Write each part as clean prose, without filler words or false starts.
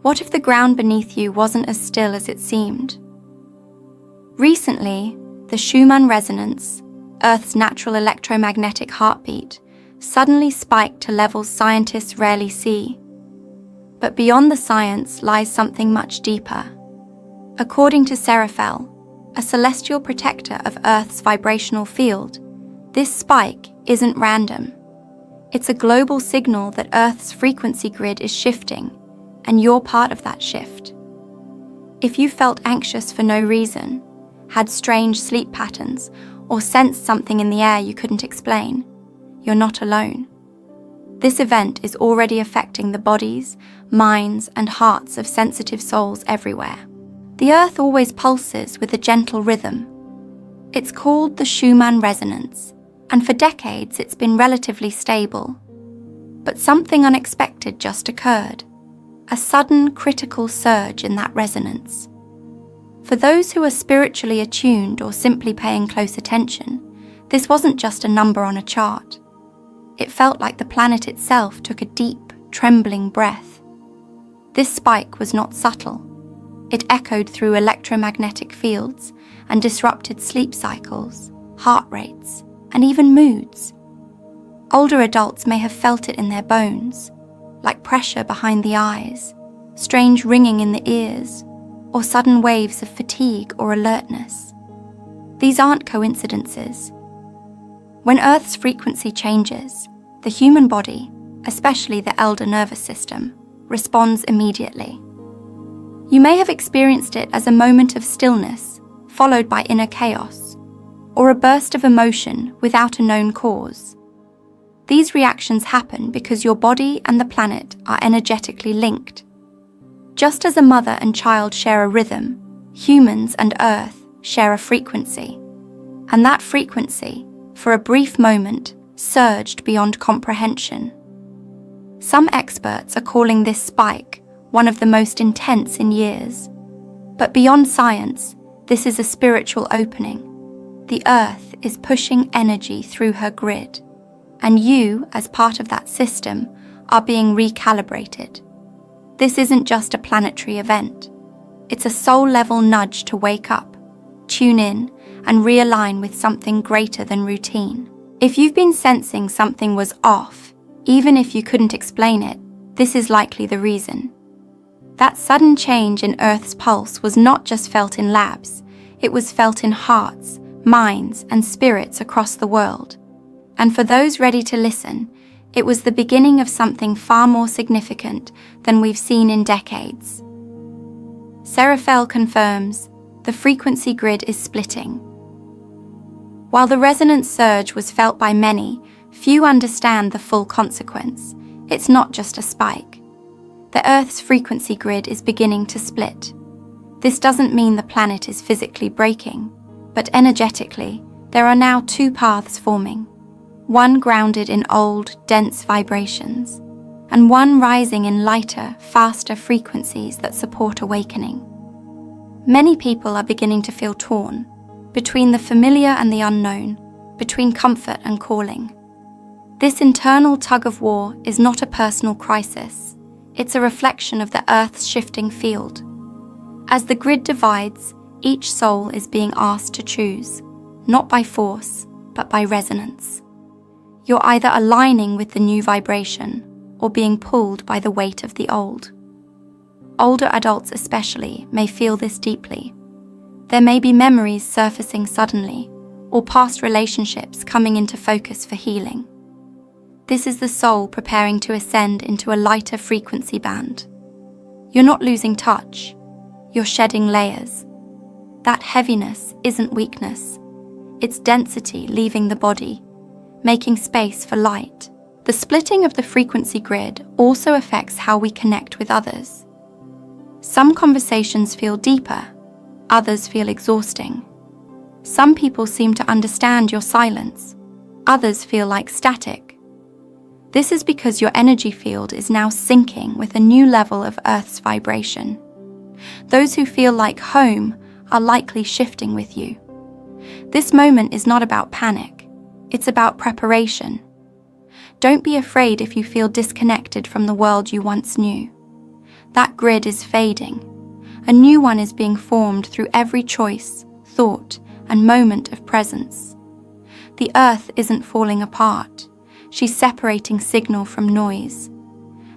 What if the ground beneath you wasn't as still as it seemed? Recently, the Schumann Resonance, Earth's natural electromagnetic heartbeat, suddenly spiked to levels scientists rarely see. But beyond the science lies something much deeper. According to Seraphelle, a celestial protector of Earth's vibrational field, this spike isn't random. It's a global signal that Earth's frequency grid is shifting, and you're part of that shift. If you felt anxious for no reason, had strange sleep patterns, or sensed something in the air you couldn't explain, you're not alone. This event is already affecting the bodies, minds, and hearts of sensitive souls everywhere. The Earth always pulses with a gentle rhythm. It's called the Schumann Resonance, and for decades it's been relatively stable. But something unexpected just occurred, a sudden critical surge in that resonance. For those who are spiritually attuned or simply paying close attention, this wasn't just a number on a chart. It felt like the planet itself took a deep, trembling breath. This spike was not subtle. It echoed through electromagnetic fields and disrupted sleep cycles, heart rates, and even moods. Older adults may have felt it in their bones, like pressure behind the eyes, strange ringing in the ears, or sudden waves of fatigue or alertness. These aren't coincidences. When Earth's frequency changes, the human body, especially the elder nervous system, responds immediately. You may have experienced it as a moment of stillness, followed by inner chaos, or a burst of emotion without a known cause. These reactions happen because your body and the planet are energetically linked. Just as a mother and child share a rhythm, humans and Earth share a frequency. And that frequency, for a brief moment, surged beyond comprehension. Some experts are calling this spike one of the most intense in years. But beyond science, this is a spiritual opening. The Earth is pushing energy through her grid, and you, as part of that system, are being recalibrated. This isn't just a planetary event. It's a soul-level nudge to wake up, tune in, and realign with something greater than routine. If you've been sensing something was off, even if you couldn't explain it, this is likely the reason. That sudden change in Earth's pulse was not just felt in labs, it was felt in hearts, minds, and spirits across the world. And for those ready to listen, it was the beginning of something far more significant than we've seen in decades. Seraphelle confirms, the frequency grid is splitting. While the resonance surge was felt by many, few understand the full consequence. It's not just a spike. The Earth's frequency grid is beginning to split. This doesn't mean the planet is physically breaking, but energetically, there are now two paths forming. One grounded in old, dense vibrations, and one rising in lighter, faster frequencies that support awakening. Many people are beginning to feel torn, between the familiar and the unknown, between comfort and calling. This internal tug-of-war is not a personal crisis, it's a reflection of the Earth's shifting field. As the grid divides, each soul is being asked to choose, not by force, but by resonance. You're either aligning with the new vibration or being pulled by the weight of the old. Older adults especially may feel this deeply. There may be memories surfacing suddenly, or past relationships coming into focus for healing. This is the soul preparing to ascend into a lighter frequency band. You're not losing touch, you're shedding layers. That heaviness isn't weakness, it's density leaving the body, making space for light. The splitting of the frequency grid also affects how we connect with others. Some conversations feel deeper, others feel exhausting. Some people seem to understand your silence, others feel like static. This is because your energy field is now syncing with a new level of Earth's vibration. Those who feel like home are likely shifting with you. This moment is not about panic, it's about preparation. Don't be afraid if you feel disconnected from the world you once knew. that grid is fading. A new one is being formed through every choice, thought, and moment of presence. The Earth isn't falling apart. She's separating signal from noise.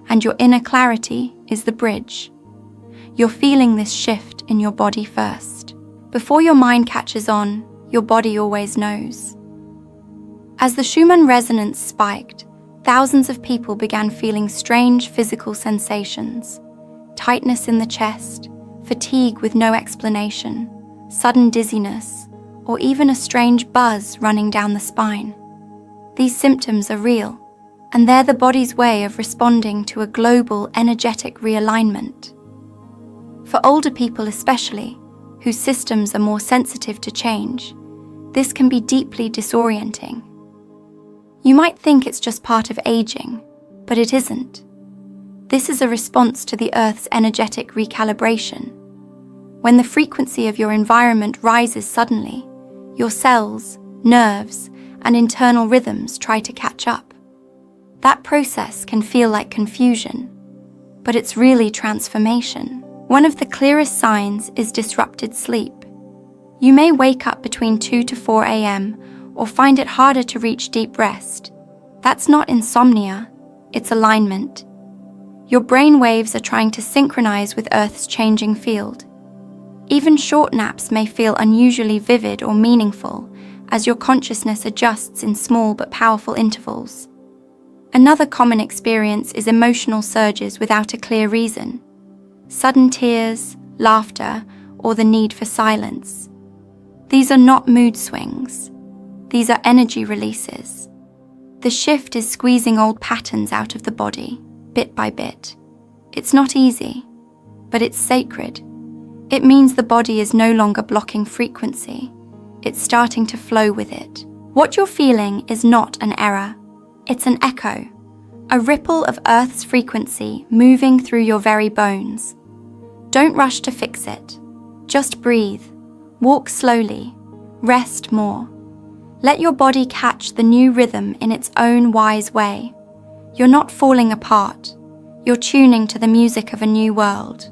And your inner clarity is the bridge. You're feeling this shift in your body first. Before your mind catches on, your body always knows. As the Schumann Resonance spiked, thousands of people began feeling strange physical sensations. Tightness in the chest, fatigue with no explanation, sudden dizziness, or even a strange buzz running down the spine. These symptoms are real, and they're the body's way of responding to a global energetic realignment. For older people especially, whose systems are more sensitive to change, this can be deeply disorienting. You might think it's just part of aging, but it isn't. This is a response to the Earth's energetic recalibration. When the frequency of your environment rises suddenly, your cells, nerves, and internal rhythms try to catch up. That process can feel like confusion, but it's really transformation. One of the clearest signs is disrupted sleep. You may wake up between 2 to 4 a.m. or find it harder to reach deep rest. That's not insomnia, it's alignment. Your brain waves are trying to synchronize with Earth's changing field. Even short naps may feel unusually vivid or meaningful as your consciousness adjusts in small but powerful intervals. Another common experience is emotional surges without a clear reason. Sudden tears, laughter, or the need for silence. These are not mood swings. These are energy releases. The shift is squeezing old patterns out of the body, bit by bit. It's not easy, but it's sacred. It means the body is no longer blocking frequency. It's starting to flow with it. What you're feeling is not an error. It's an echo, a ripple of Earth's frequency moving through your very bones. Don't rush to fix it. Just breathe, walk slowly, rest more. Let your body catch the new rhythm in its own wise way. You're not falling apart. You're tuning to the music of a new world.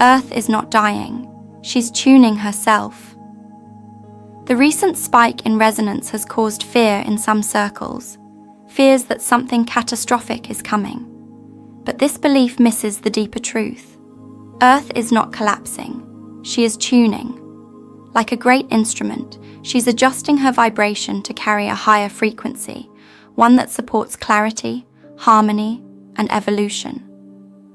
Earth is not dying. She's tuning herself. The recent spike in resonance has caused fear in some circles, fears that something catastrophic is coming. But this belief misses the deeper truth. Earth is not collapsing. She is tuning. Like a great instrument, she's adjusting her vibration to carry a higher frequency, one that supports clarity, harmony, and evolution.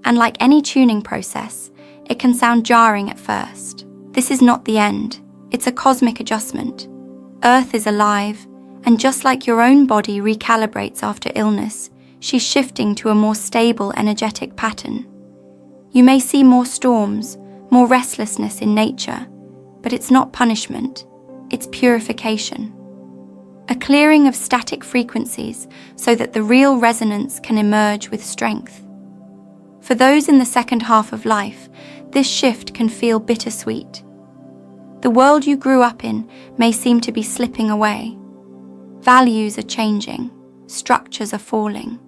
And like any tuning process, it can sound jarring at first. This is not the end. It's a cosmic adjustment. Earth is alive, and just like your own body recalibrates after illness, she's shifting to a more stable energetic pattern. You may see more storms, more restlessness in nature, but it's not punishment, it's purification. A clearing of static frequencies so that the real resonance can emerge with strength. For those in the second half of life, this shift can feel bittersweet. The world you grew up in may seem to be slipping away. Values are changing, structures are falling.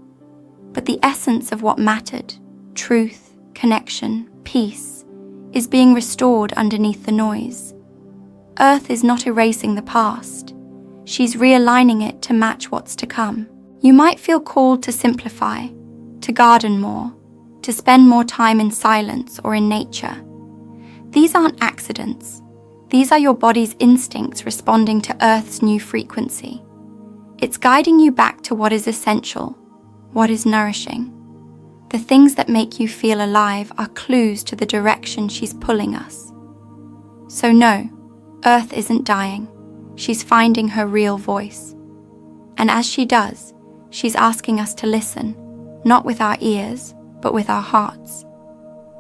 But the essence of what mattered, truth, connection, peace, is being restored underneath the noise. Earth is not erasing the past. She's realigning it to match what's to come. You might feel called to simplify, to garden more, to spend more time in silence or in nature. These aren't accidents. These are your body's instincts responding to Earth's new frequency. It's guiding you back to what is essential, what is nourishing. The things that make you feel alive are clues to the direction she's pulling us. So no, Earth isn't dying. She's finding her real voice. And as she does, she's asking us to listen, not with our ears, but with our hearts.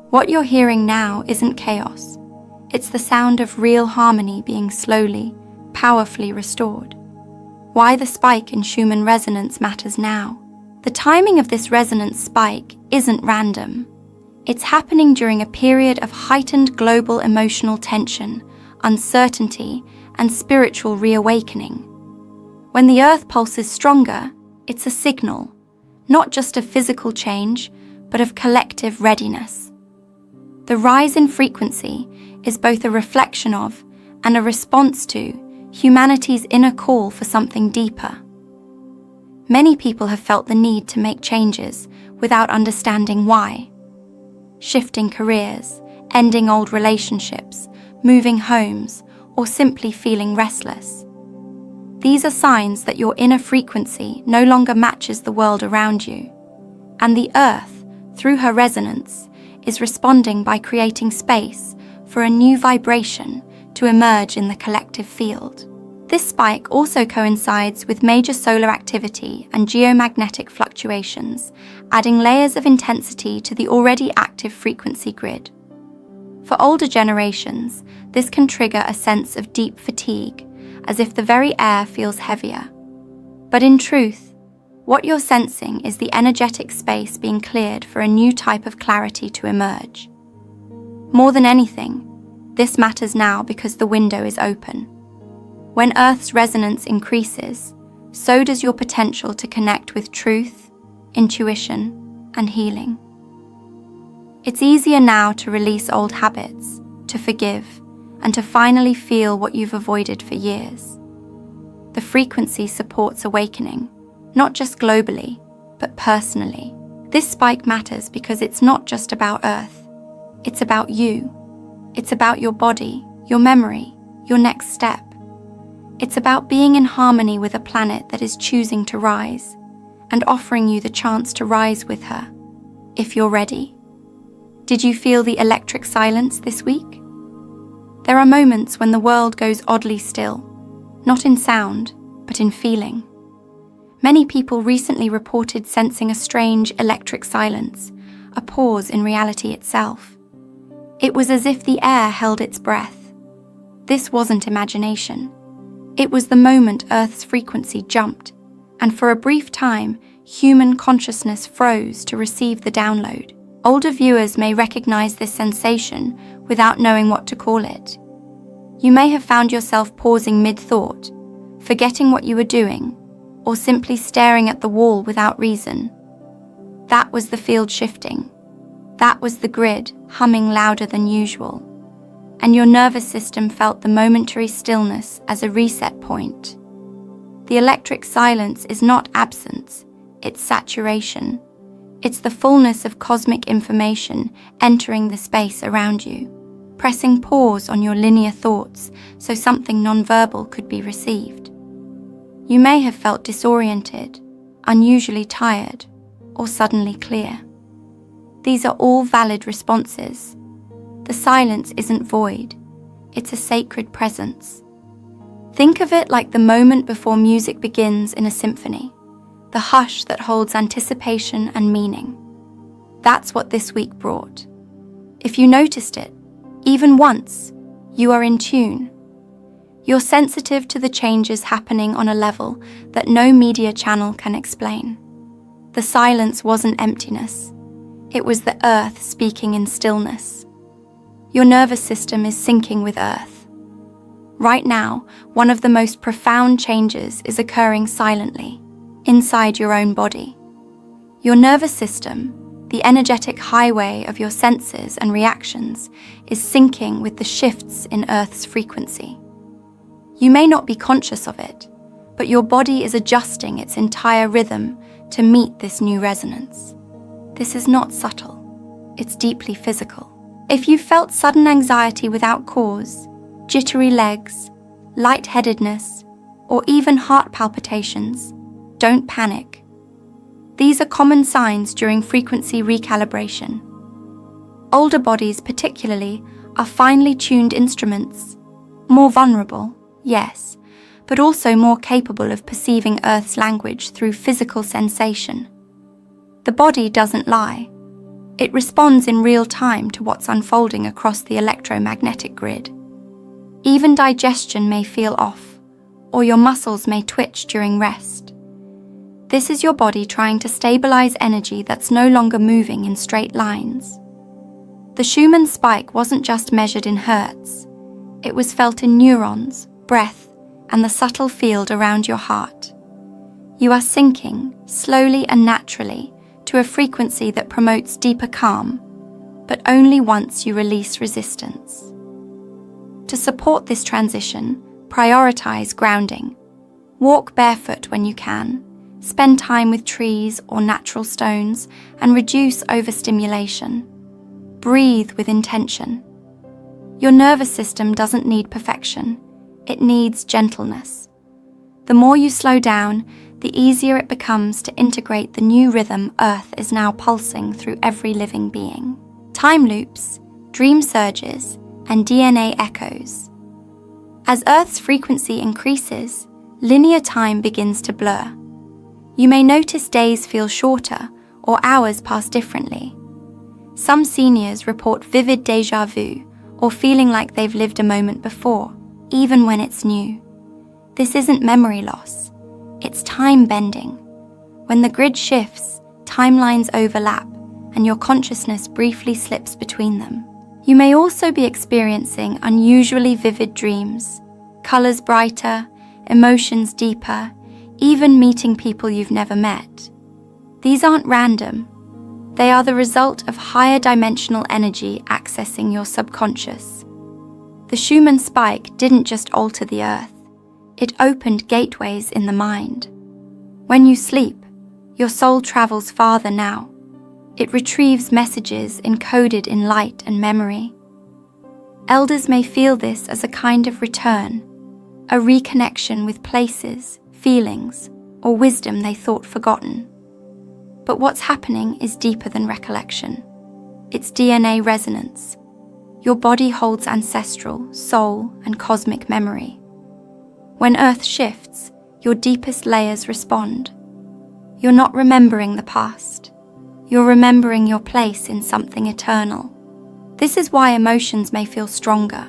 What you're hearing now isn't chaos. It's the sound of real harmony being slowly, powerfully restored. Why the spike in Schumann resonance matters now. The timing of this resonance spike isn't random. It's happening during a period of heightened global emotional tension, uncertainty, and spiritual reawakening. When the Earth pulses stronger, it's a signal, not just of physical change, but of collective readiness. The rise in frequency is both a reflection of and a response to humanity's inner call for something deeper. Many people have felt the need to make changes without understanding why. Shifting careers, ending old relationships, moving homes, or simply feeling restless. These are signs that your inner frequency no longer matches the world around you, and the Earth, through her resonance, is responding by creating space for a new vibration to emerge in the collective field. This spike also coincides with major solar activity and geomagnetic fluctuations, adding layers of intensity to the already active frequency grid. For older generations, this can trigger a sense of deep fatigue, as if the very air feels heavier. But in truth, what you're sensing is the energetic space being cleared for a new type of clarity to emerge. More than anything, this matters now because the window is open. When Earth's resonance increases, so does your potential to connect with truth, intuition, and healing. It's easier now to release old habits, to forgive, and to finally feel what you've avoided for years. The frequency supports awakening, not just globally, but personally. This spike matters because it's not just about Earth. It's about you. It's about your body, your memory, your next step. It's about being in harmony with a planet that is choosing to rise, and offering you the chance to rise with her, if you're ready. Did you feel the electric silence this week? There are moments when the world goes oddly still, not in sound, but in feeling. Many people recently reported sensing a strange electric silence, a pause in reality itself. It was as if the air held its breath. This wasn't imagination. It was the moment Earth's frequency jumped, and for a brief time, human consciousness froze to receive the download. Older viewers may recognize this sensation without knowing what to call it. You may have found yourself pausing mid-thought, forgetting what you were doing, or simply staring at the wall without reason. That was the field shifting. That was the grid humming louder than usual, and your nervous system felt the momentary stillness as a reset point. The electric silence is not absence, it's saturation. It's the fullness of cosmic information entering the space around you, pressing pause on your linear thoughts so something nonverbal could be received. You may have felt disoriented, unusually tired, or suddenly clear. These are all valid responses. The silence isn't void, it's a sacred presence. Think of it like the moment before music begins in a symphony, the hush that holds anticipation and meaning. That's what this week brought. If you noticed it, even once, you are in tune. You're sensitive to the changes happening on a level that no media channel can explain. The silence wasn't emptiness. It was the Earth speaking in stillness. Your nervous system is syncing with Earth. Right now, one of the most profound changes is occurring silently, inside your own body. Your nervous system, the energetic highway of your senses and reactions, is syncing with the shifts in Earth's frequency. You may not be conscious of it, but your body is adjusting its entire rhythm to meet this new resonance. This is not subtle, it's deeply physical. If you felt sudden anxiety without cause, jittery legs, lightheadedness, or even heart palpitations, don't panic. These are common signs during frequency recalibration. Older bodies particularly are finely tuned instruments, more vulnerable, yes, but also more capable of perceiving Earth's language through physical sensation. The body doesn't lie. It responds in real time to what's unfolding across the electromagnetic grid. Even digestion may feel off, or your muscles may twitch during rest. This is your body trying to stabilize energy that's no longer moving in straight lines. The Schumann spike wasn't just measured in hertz. It was felt in neurons, breath, and the subtle field around your heart. You are sinking, slowly and naturally, to a frequency that promotes deeper calm, but only once you release resistance. To support this transition, prioritize grounding. Walk barefoot when you can, spend time with trees or natural stones, and reduce overstimulation. Breathe with intention. Your nervous system doesn't need perfection, it needs gentleness. The more you slow down, the easier it becomes to integrate the new rhythm Earth is now pulsing through every living being. Time loops, dream surges, and DNA echoes. As Earth's frequency increases, linear time begins to blur. You may notice days feel shorter or hours pass differently. Some seniors report vivid déjà vu or feeling like they've lived a moment before, even when it's new. This isn't memory loss, it's time bending. When the grid shifts, timelines overlap, and your consciousness briefly slips between them. You may also be experiencing unusually vivid dreams, colors brighter, emotions deeper, even meeting people you've never met. These aren't random. They are the result of higher dimensional energy accessing your subconscious. The Schumann spike didn't just alter the Earth, it opened gateways in the mind. When you sleep, your soul travels farther now. It retrieves messages encoded in light and memory. Elders may feel this as a kind of return, a reconnection with places, feelings, or wisdom they thought forgotten. But what's happening is deeper than recollection. It's DNA resonance. Your body holds ancestral, soul, and cosmic memory. When Earth shifts, your deepest layers respond. You're not remembering the past. You're remembering your place in something eternal. This is why emotions may feel stronger,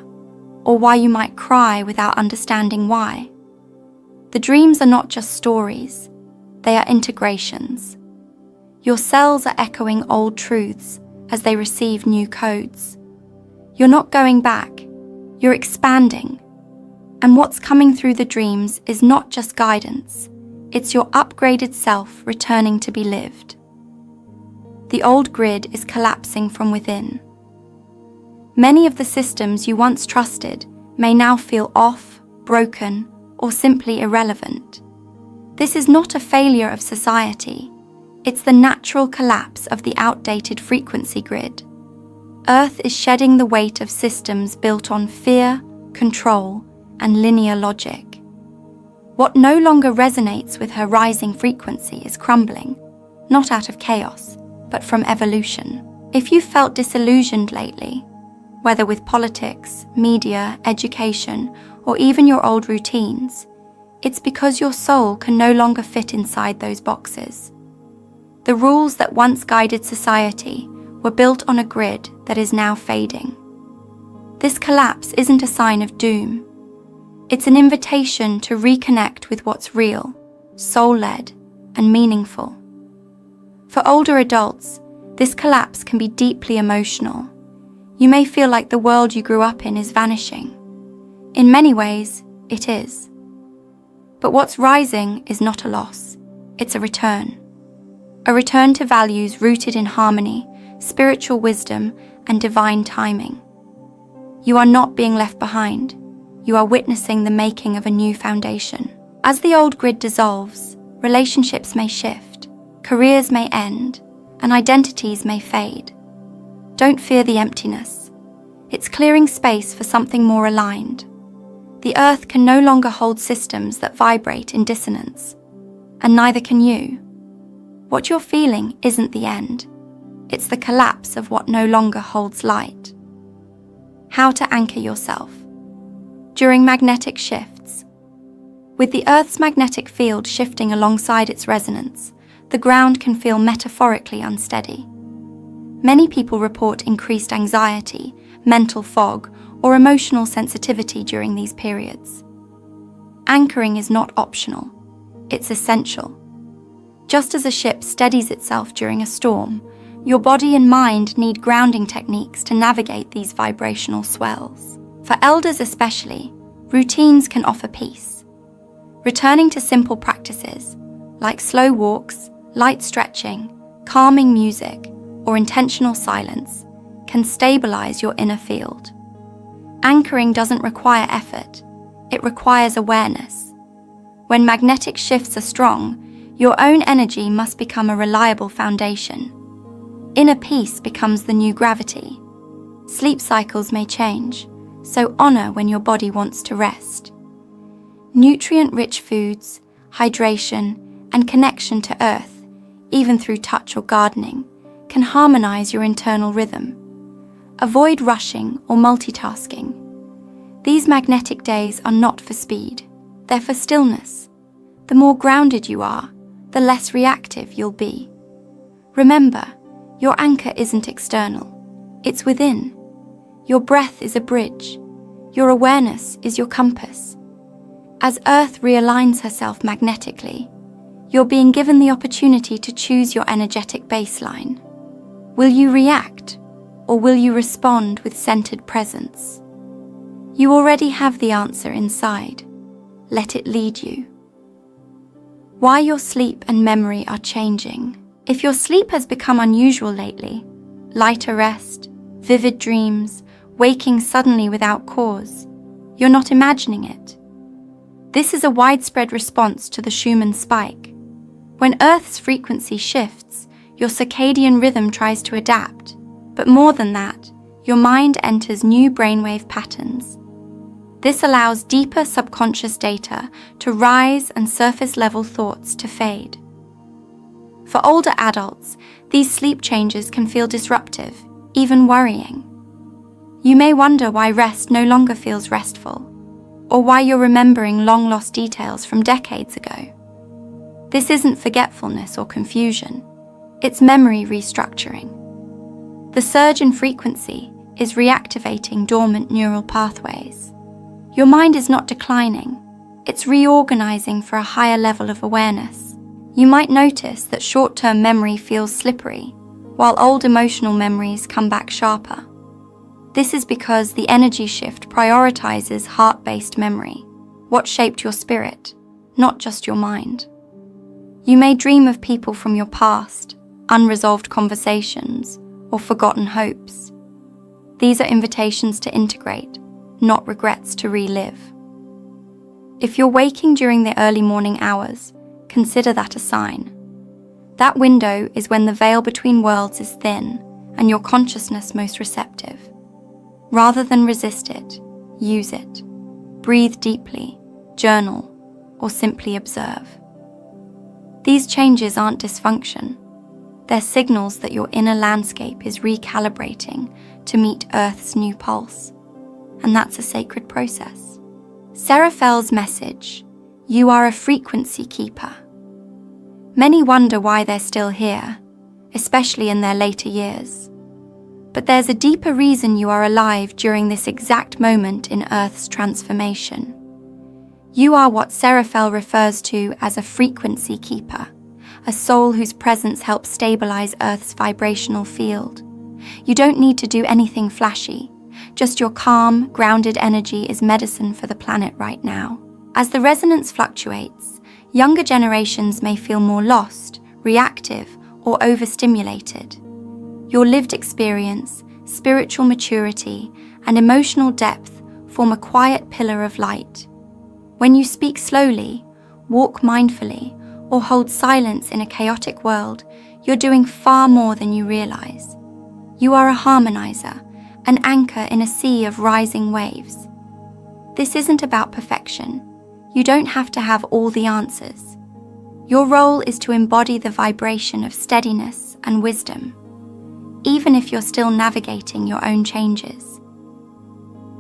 or why you might cry without understanding why. The dreams are not just stories, they are integrations. Your cells are echoing old truths as they receive new codes. You're not going back, you're expanding. And what's coming through the dreams is not just guidance, it's your upgraded self returning to be lived. The old grid is collapsing from within. Many of the systems you once trusted may now feel off, broken, or simply irrelevant. This is not a failure of society. It's the natural collapse of the outdated frequency grid. Earth is shedding the weight of systems built on fear, control, and linear logic. What no longer resonates with her rising frequency is crumbling, not out of chaos, but from evolution. If you've felt disillusioned lately, whether with politics, media, education, or even your old routines, it's because your soul can no longer fit inside those boxes. The rules that once guided society were built on a grid that is now fading. This collapse isn't a sign of doom. It's an invitation to reconnect with what's real, soul-led, and meaningful. For older adults, this collapse can be deeply emotional. You may feel like the world you grew up in is vanishing. In many ways, it is. But what's rising is not a loss, it's a return. A return to values rooted in harmony, spiritual wisdom, and divine timing. You are not being left behind. You are witnessing the making of a new foundation. As the old grid dissolves, relationships may shift, careers may end, and identities may fade. Don't fear the emptiness. It's clearing space for something more aligned. The Earth can no longer hold systems that vibrate in dissonance, and neither can you. What you're feeling isn't the end. It's the collapse of what no longer holds light. How to anchor yourself. During magnetic shifts. With the Earth's magnetic field shifting alongside its resonance, the ground can feel metaphorically unsteady. Many people report increased anxiety, mental fog, or emotional sensitivity during these periods. Anchoring is not optional, it's essential. Just as a ship steadies itself during a storm, your body and mind need grounding techniques to navigate these vibrational swells. For elders especially, routines can offer peace. Returning to simple practices, like slow walks, light stretching, calming music, or intentional silence, can stabilize your inner field. Anchoring doesn't require effort, it requires awareness. When magnetic shifts are strong, your own energy must become a reliable foundation. Inner peace becomes the new gravity. Sleep cycles may change, so honor when your body wants to rest. Nutrient-rich foods, hydration, and connection to earth, even through touch or gardening, can harmonize your internal rhythm. Avoid rushing or multitasking. These magnetic days are not for speed, they're for stillness. The more grounded you are, the less reactive you'll be. Remember, your anchor isn't external, it's within. Your breath is a bridge. Your awareness is your compass. As Earth realigns herself magnetically, you're being given the opportunity to choose your energetic baseline. Will you react, or will you respond with centered presence? You already have the answer inside. Let it lead you. Why your sleep and memory are changing. If your sleep has become unusual lately, lighter rest, vivid dreams, waking suddenly without cause, you're not imagining it. This is a widespread response to the Schumann spike. When Earth's frequency shifts, your circadian rhythm tries to adapt, but more than that, your mind enters new brainwave patterns. This allows deeper subconscious data to rise and surface-level thoughts to fade. For older adults, these sleep changes can feel disruptive, even worrying. You may wonder why rest no longer feels restful, or why you're remembering long-lost details from decades ago. This isn't forgetfulness or confusion, it's memory restructuring. The surge in frequency is reactivating dormant neural pathways. Your mind is not declining, it's reorganizing for a higher level of awareness. You might notice that short-term memory feels slippery, while old emotional memories come back sharper. This is because the energy shift prioritizes heart-based memory, what shaped your spirit, not just your mind. You may dream of people from your past, unresolved conversations, or forgotten hopes. These are invitations to integrate, not regrets to relive. If you're waking during the early morning hours, consider that a sign. That window is when the veil between worlds is thin and your consciousness most receptive. Rather than resist it, use it. Breathe deeply, journal, or simply observe. These changes aren't dysfunction. They're signals that your inner landscape is recalibrating to meet Earth's new pulse. And that's a sacred process. Seraphelle's message, you are a frequency keeper. Many wonder why they're still here, especially in their later years. But there's a deeper reason you are alive during this exact moment in Earth's transformation. You are what Seraphelle refers to as a frequency keeper, a soul whose presence helps stabilize Earth's vibrational field. You don't need to do anything flashy. Just your calm, grounded energy is medicine for the planet right now. As the resonance fluctuates, younger generations may feel more lost, reactive, or overstimulated. Your lived experience, spiritual maturity, and emotional depth form a quiet pillar of light. When you speak slowly, walk mindfully, or hold silence in a chaotic world, you're doing far more than you realize. You are a harmonizer, an anchor in a sea of rising waves. This isn't about perfection. You don't have to have all the answers. Your role is to embody the vibration of steadiness and wisdom, even if you're still navigating your own changes.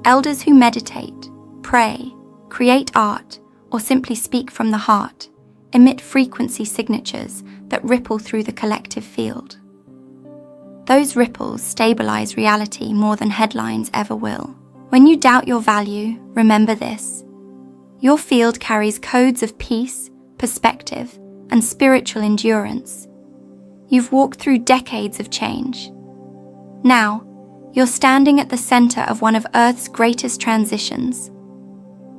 Elders who meditate, pray, create art, or simply speak from the heart emit frequency signatures that ripple through the collective field. Those ripples stabilize reality more than headlines ever will. When you doubt your value, remember this. Your field carries codes of peace, perspective, and spiritual endurance. You've walked through decades of change. Now, you're standing at the center of one of Earth's greatest transitions.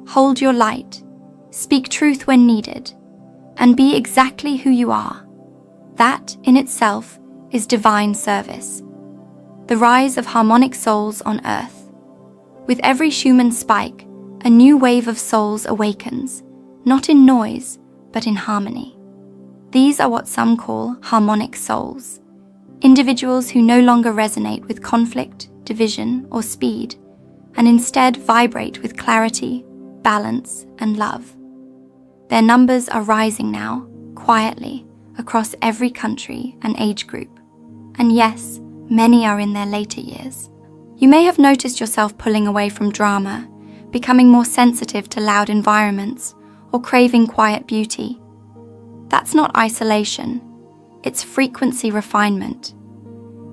Hold your light, speak truth when needed, and be exactly who you are. That, in itself, is divine service. the rise of harmonic souls on Earth. With every Schumann spike, a new wave of souls awakens, not in noise, but in harmony. These are what some call harmonic souls, individuals who no longer resonate with conflict, division, or speed, and instead vibrate with clarity, balance, and love. Their numbers are rising now, quietly, across every country and age group. And yes, many are in their later years. You may have noticed yourself pulling away from drama, becoming more sensitive to loud environments, or craving quiet beauty. That's not isolation, it's frequency refinement.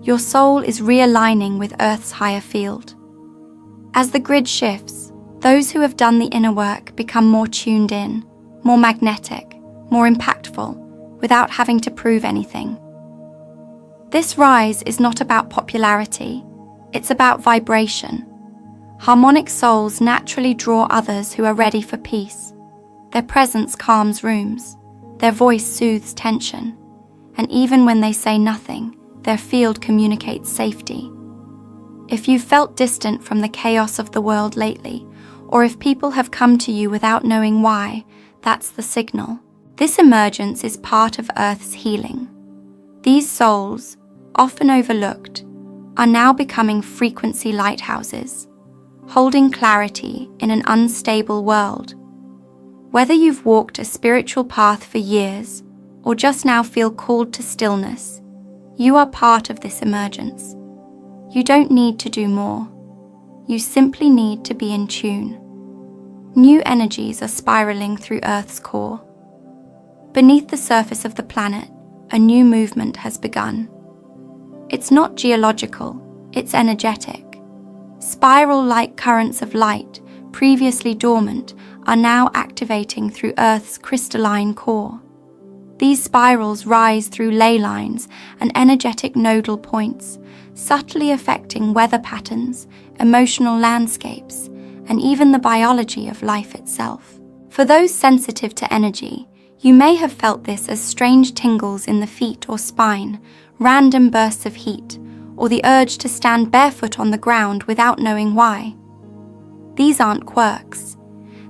Your soul is realigning with Earth's higher field. As the grid shifts, those who have done the inner work become more tuned in, more magnetic, more impactful, without having to prove anything. This rise is not about popularity, it's about vibration. Harmonic souls naturally draw others who are ready for peace. Their presence calms rooms, their voice soothes tension, and even when they say nothing, their field communicates safety. If you've felt distant from the chaos of the world lately, or if people have come to you without knowing why, that's the signal. This emergence is part of Earth's healing. These souls, often overlooked, are now becoming frequency lighthouses, holding clarity in an unstable world. Whether you've walked a spiritual path for years, or just now feel called to stillness, you are part of this emergence. You don't need to do more. You simply need to be in tune. New energies are spiraling through Earth's core. Beneath the surface of the planet, a new movement has begun. It's not geological, it's energetic. Spiral-like currents of light, previously dormant, are now activating through Earth's crystalline core. These spirals rise through ley lines and energetic nodal points, subtly affecting weather patterns, emotional landscapes, and even the biology of life itself. For those sensitive to energy, you may have felt this as strange tingles in the feet or spine, random bursts of heat, or the urge to stand barefoot on the ground without knowing why. These aren't quirks.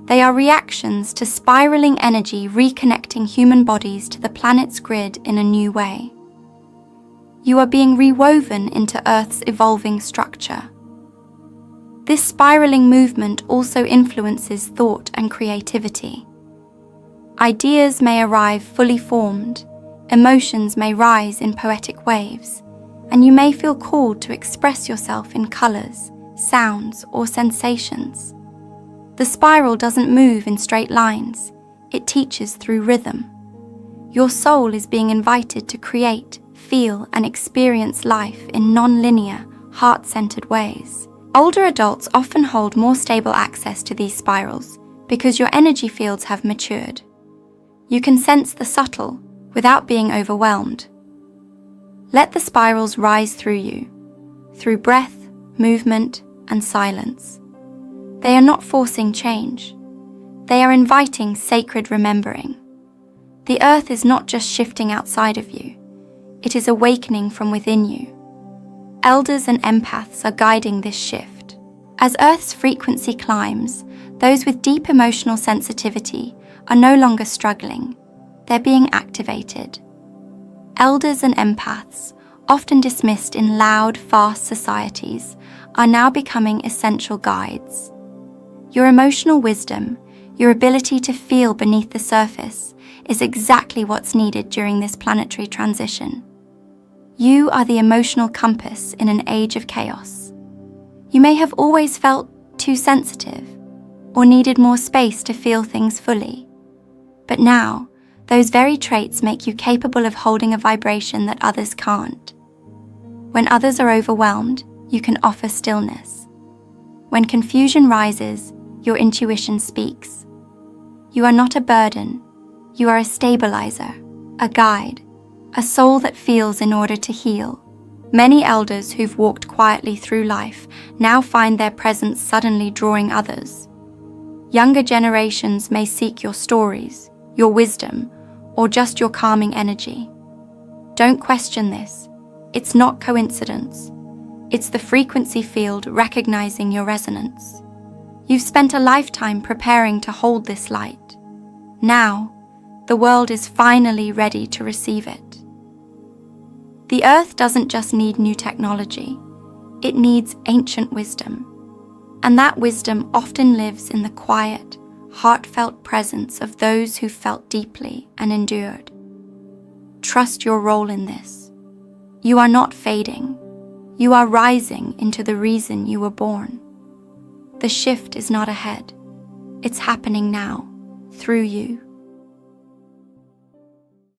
They are reactions to spiraling energy reconnecting human bodies to the planet's grid in a new way. You are being rewoven into Earth's evolving structure. This spiraling movement also influences thought and creativity. Ideas may arrive fully formed, emotions may rise in poetic waves, and you may feel called to express yourself in colors, sounds, or sensations. The spiral doesn't move in straight lines, it teaches through rhythm. Your soul is being invited to create, feel, and experience life in non-linear, heart-centered ways. Older adults often hold more stable access to these spirals because your energy fields have matured. You can sense the subtle without being overwhelmed. Let the spirals rise through you, through breath, movement, and silence. They are not forcing change. They are inviting sacred remembering. The earth is not just shifting outside of you, it is awakening from within you. Elders and empaths are guiding this shift. As Earth's frequency climbs, those with deep emotional sensitivity are no longer struggling, they're being activated. Elders and empaths, often dismissed in loud, fast societies, are now becoming essential guides. Your emotional wisdom, your ability to feel beneath the surface, is exactly what's needed during this planetary transition. You are the emotional compass in an age of chaos. You may have always felt too sensitive, or needed more space to feel things fully. But now, those very traits make you capable of holding a vibration that others can't. When others are overwhelmed, you can offer stillness. When confusion rises, your intuition speaks. You are not a burden. You are a stabilizer, a guide, a soul that feels in order to heal. Many elders who've walked quietly through life now find their presence suddenly drawing others. Younger generations may seek your stories, your wisdom, or just your calming energy. Don't question this. It's not coincidence. It's the frequency field recognizing your resonance. You've spent a lifetime preparing to hold this light. Now, the world is finally ready to receive it. The Earth doesn't just need new technology, it needs ancient wisdom. And that wisdom often lives in the quiet, heartfelt presence of those who felt deeply and endured. Trust your role in this. You are not fading. You are rising into the reason you were born. The shift is not ahead. It's happening now, through you.